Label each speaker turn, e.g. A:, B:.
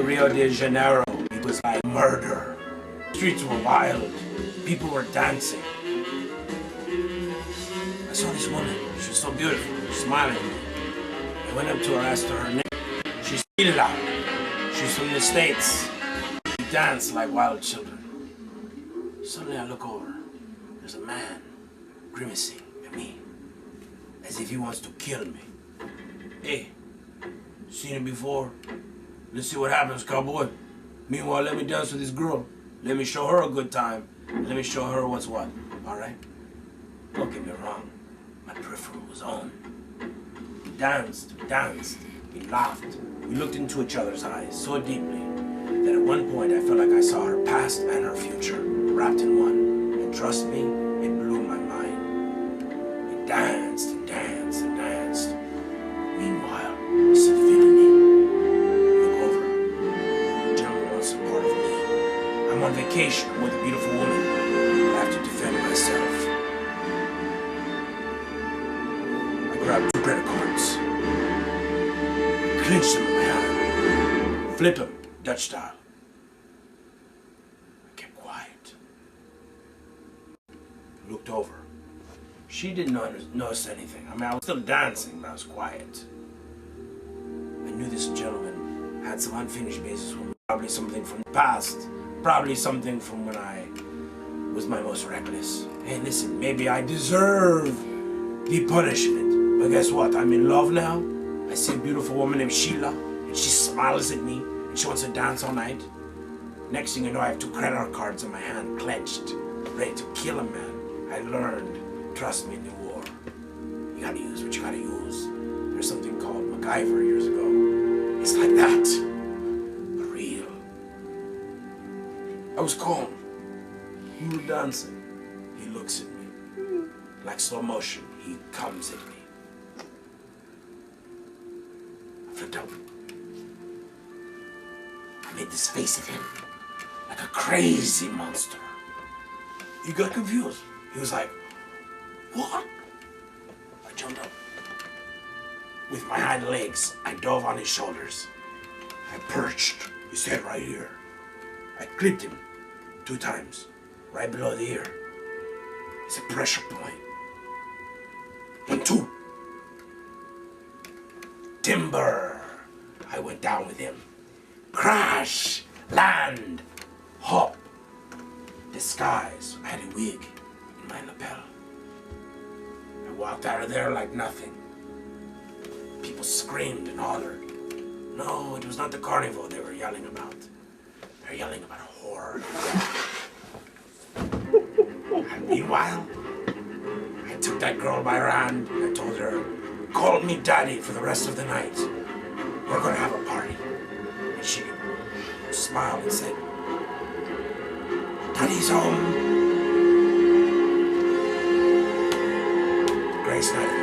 A: Rio de Janeiro, it was like murder. Streets were wild. People were dancing. I saw this woman. She was so beautiful, smiling at me. I went up to her, asked her name. She spit it out. She's from the States. We danced like wild children. Suddenly I look over. There's a man grimacing at me, as if he wants to kill me. Hey, seen him before? Let's see what happens, cowboy. Meanwhile, let me dance with this girl. Let me show her a good time. Let me show her what's what, all right? Don't get me wrong. My peripheral was on. We danced, we laughed. We looked into each other's eyes so deeply that at one point I felt like I saw her past and her future wrapped in one. And trust me, it blew my mind. We danced and danced and danced. Meanwhile, this infinity. Look over. The gentleman wants a part of me. I'm on vacation. I'm with a beautiful woman. I have to defend myself. I grabbed 2 credit cards. Clinch them in my hand. Flip them, Dutch style. I kept quiet. Looked over. She didn't notice anything. I mean, I was still dancing, but I was quiet. I knew this gentleman had some unfinished business with me. Probably something from the past. Probably something from when I was my most reckless. Hey, listen, maybe I deserve the punishment. But guess what? I'm in love now. I see a beautiful woman named Sheila, and she smiles at me, and she wants to dance all night. Next thing you know, I have 2 credit cards in my hand, clenched, ready to kill a man. I learned, trust me, in the war. You gotta use what you gotta use. There's something called MacGyver years ago. It's like that, but real. I was calm. We were dancing. He looks at me. Like slow motion, he comes at me. I flipped up. I made this face at him, like a crazy monster. He got confused. He was like, what? I jumped up. With my hind legs, I dove on his shoulders. I perched his head right here. I clipped him 2 times, right below the ear. It's a pressure point. And 2. Timber. I went down with him. Crash, land, hop. Disguise. I had a wig in my lapel. I walked out of there like nothing. People screamed and hollered. No, it was not the carnival they were yelling about. They were yelling about a whore. And meanwhile, I took that girl by her hand and I told her, call me daddy for the rest of the night. We're gonna have a party. And she smiled and said, Daddy's home. Grace night.